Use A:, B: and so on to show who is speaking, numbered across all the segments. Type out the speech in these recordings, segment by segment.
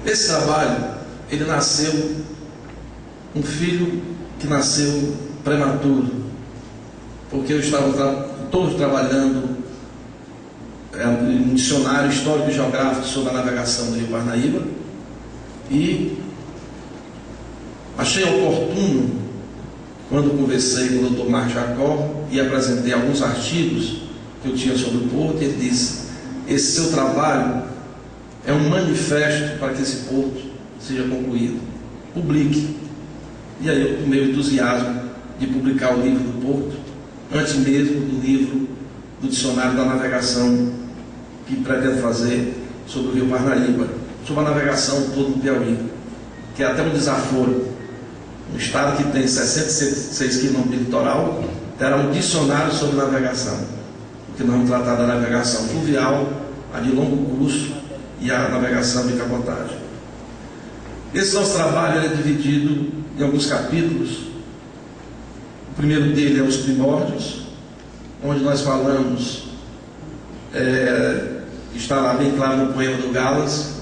A: Esse trabalho, ele nasceu, um filho que nasceu prematuro, porque eu estava todos trabalhando um dicionário histórico e geográfico sobre a navegação do Rio Parnaíba, e achei oportuno, quando conversei com o Dr. Marcos Jacó e apresentei alguns artigos que eu tinha sobre o porto, ele disse: esse seu trabalho é um manifesto para que esse porto seja concluído, publique. E aí eu tomei o entusiasmo de publicar o livro do porto, antes mesmo do livro do dicionário da navegação que pretendo fazer sobre o Rio Parnaíba, sobre a navegação todo no Piauí, que é até um desaforo. Um estado que tem 66 quilômetros de litoral terá um dicionário sobre navegação, porque nós vamos tratar da navegação fluvial, a de longo curso e a navegação de cabotagem. Esse nosso trabalho é dividido em alguns capítulos. O primeiro dele é os primórdios, onde nós falamos, está lá bem claro no poema do Galas,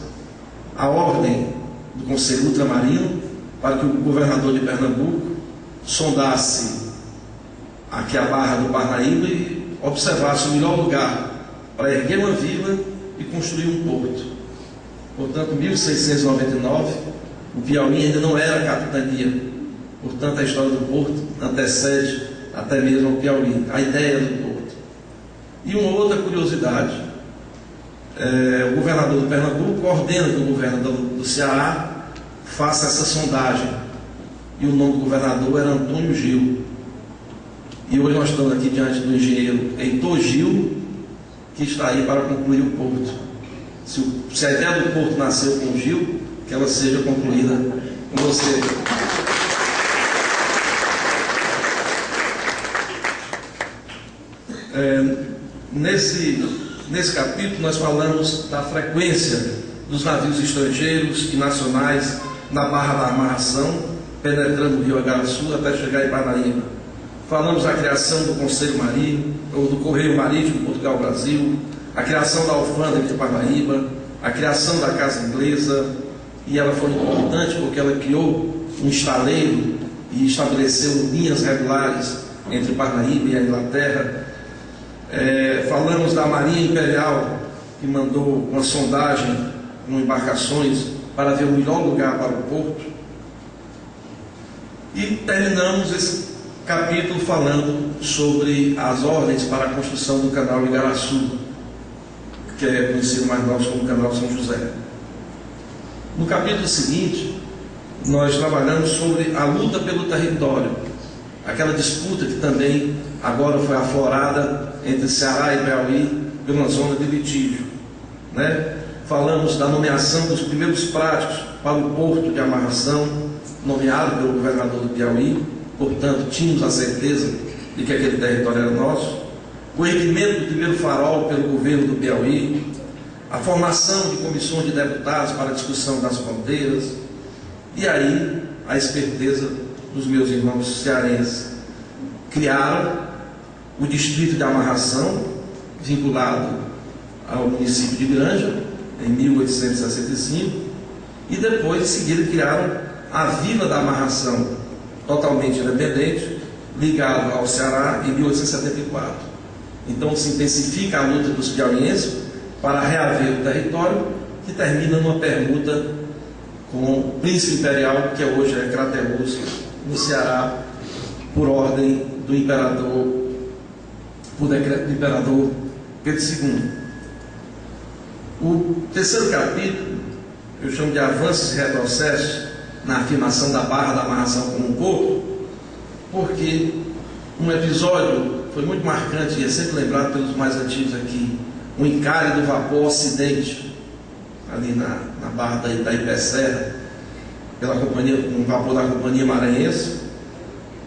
A: a ordem do Conselho Ultramarino para que o governador de Pernambuco sondasse aqui a Barra do Parnaíba e observasse o melhor lugar para erguer uma vila e construir um porto. Portanto, em 1699, o Piauí ainda não era capitania. Portanto, a história do porto antecede até mesmo o Piauí, a ideia do porto. E uma outra curiosidade, o governador de Pernambuco ordena que o governador do Ceará faça essa sondagem, e o nome do governador era Antônio Gil. E hoje nós estamos aqui diante do engenheiro Heitor Gil, que está aí para concluir o porto. Se a ideia do porto nasceu com o Gil, que ela seja concluída com você. Nesse capítulo nós falamos da frequência dos navios estrangeiros e nacionais na Barra da Amarração, penetrando o Rio Agaraçu até chegar em Parnaíba. Falamos da criação do Conselho Marinho, ou do Correio Marítimo Portugal-Brasil, a criação da alfândega de Parnaíba, a criação da Casa Inglesa, e ela foi importante porque ela criou um estaleiro e estabeleceu linhas regulares entre Parnaíba e a Inglaterra. Falamos da Marinha Imperial, que mandou uma sondagem com embarcações para ver o melhor lugar para o porto. E terminamos esse capítulo falando sobre as ordens para a construção do canal Igaraçu, que é conhecido mais nós como Canal São José. No capítulo seguinte, nós trabalhamos sobre a luta pelo território, aquela disputa que também agora foi aflorada entre Ceará e Piauí pela zona de litígio, né? Falamos da nomeação dos primeiros práticos para o porto de amarração, nomeado pelo governador do Piauí. Portanto, tínhamos a certeza de que aquele território era nosso. O erguimento do primeiro farol pelo governo do Piauí, a formação de comissões de deputados para a discussão das fronteiras, e aí a esperteza dos meus irmãos cearenses. Criaram o distrito de amarração, vinculado ao município de Granja, em 1865, e depois, em seguida, criaram a Vila da Amarração, totalmente independente, ligado ao Ceará, em 1874. Então se intensifica a luta dos piauienses para reaver o território, que termina numa permuta com o príncipe imperial, que hoje é Crateús, no Ceará, por ordem do imperador, por decreto do imperador Pedro II. O terceiro capítulo eu chamo de avanços e retrocessos na afirmação da Barra da Amarração como um porto, porque um episódio foi muito marcante e é sempre lembrado pelos mais antigos aqui: o encalhe do vapor Ocidente, ali na Barra da Ipé-Serra, um vapor da Companhia Maranhense,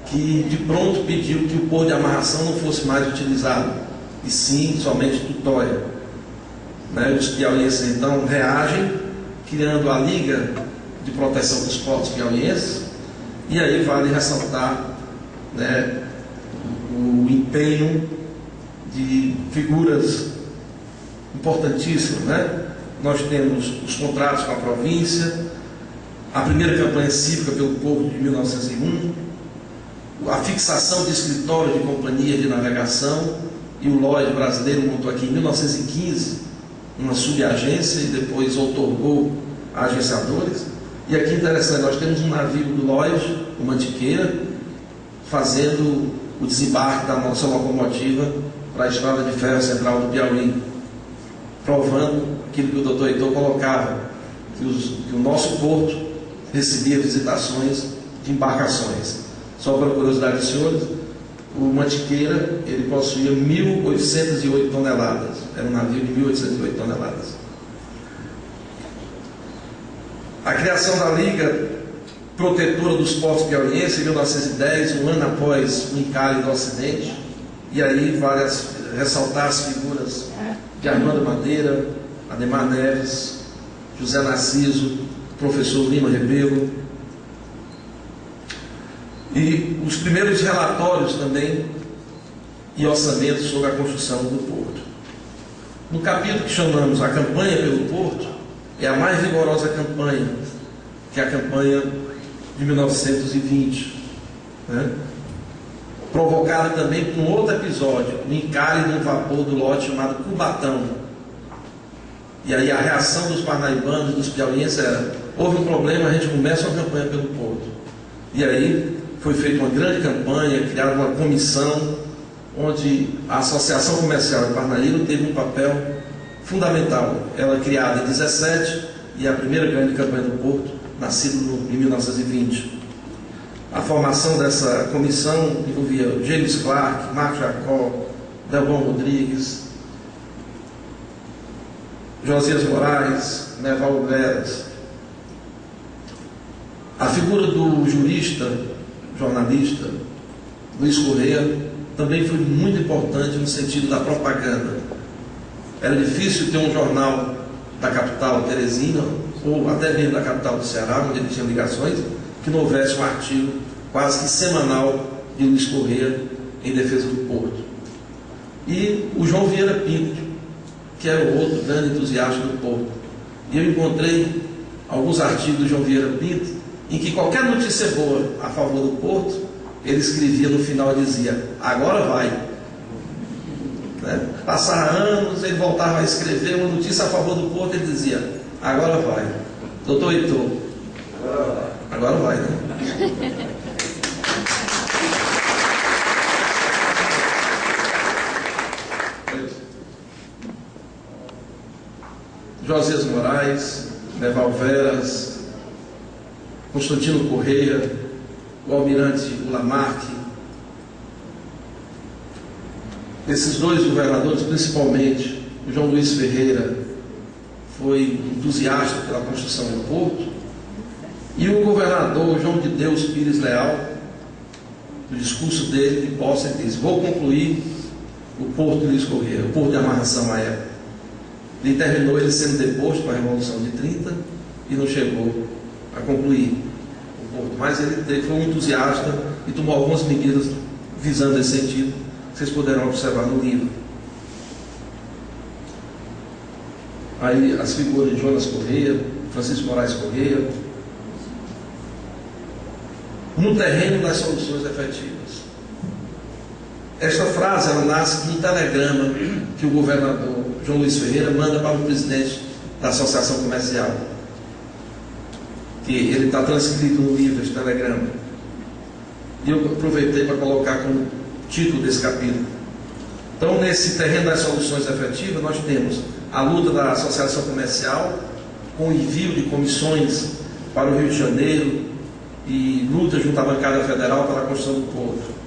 A: que de pronto pediu que o porto de amarração não fosse mais utilizado, e sim somente Tutóia. Os piauienses então reagem, criando a Liga de Proteção dos Portos Piauienses, e aí vale ressaltar o empenho de figuras importantíssimas, nós temos os contratos com a província, a primeira campanha cívica pelo Porto de 1901, a fixação de escritório de companhia de navegação, e o Lloyd brasileiro montou aqui em 1915 uma subagência e depois outorgou a agenciadores. E aqui interessante, nós temos um navio do Lloyd, o Mantiqueira, fazendo o desembarque da nossa locomotiva para a Estrada de Ferro Central do Piauí, provando aquilo que o doutor Heitor colocava, que o nosso porto recebia visitações de embarcações. Só para curiosidade dos senhores, o Mantiqueira, ele possuía 1.808 toneladas, era um navio de 1.808 toneladas. A criação da Liga Protetora dos Portos Piauienses em 1910, um ano após o encalhe do Ocidente, e aí vale ressaltar as figuras de Armando Madeira, Ademar Neves, José Narciso, professor Lima Rebelo, e os primeiros relatórios também e orçamentos sobre a construção do porto. No capítulo que chamamos a campanha pelo porto, é a mais vigorosa campanha, que é a campanha de 1920, né? Provocada também por um outro episódio, o encalhe de um vapor do lote chamado Cubatão. E aí a reação dos parnaibanos, dos piauienses era: houve um problema, a gente começa uma campanha pelo porto. E aí foi feita uma grande campanha, criada uma comissão, onde a Associação Comercial de Parnaíba teve um papel fundamental. Ela criada em 17 e a primeira grande campanha do porto, nascida em 1920. A formação dessa comissão envolvia James Clark, Marco Jacó, Delbão Rodrigues, Josias Moraes, Neval Veras. A figura do jurista, jornalista, Luiz Correia, também foi muito importante no sentido da propaganda. Era difícil ter um jornal da capital, Teresina, ou até mesmo da capital do Ceará, onde ele tinha ligações, que não houvesse um artigo quase que semanal de Luiz Correia em defesa do porto. E o João Vieira Pinto, que era o outro grande entusiasta do porto. E eu encontrei alguns artigos do João Vieira Pinto, em que qualquer notícia boa a favor do porto, ele escrevia no final e dizia: agora vai. Né? Passaram anos, ele voltava a escrever uma notícia a favor do porto, ele dizia: agora vai. Doutor Heitor, agora vai, né? Josias Moraes, Neval Veras, Constantino Correia, o almirante Lamarck. Esses dois governadores, principalmente o João Luiz Ferreira, foi entusiasta pela construção do porto, e o governador João de Deus Pires Leal, no discurso dele de posse, ele diz: vou concluir o porto de Luiz Correia, o porto de amarração à época. Ele terminou ele sendo deposto para a Revolução de 30 e não chegou a concluir o porto, mas ele foi um entusiasta e tomou algumas medidas visando esse sentido, vocês poderão observar no livro. Aí as figuras de Jonas Correia, Francisco Moraes Correia, no terreno das soluções efetivas. Esta frase ela nasce de um telegrama que o governador João Luiz Ferreira manda para o presidente da Associação Comercial, que ele está transcrito no livro, esse telegrama. E eu aproveitei para colocar como título desse capítulo. Então, nesse terreno das soluções efetivas, nós temos a luta da Associação Comercial, com o envio de comissões para o Rio de Janeiro e luta junto à bancada federal pela construção do porto.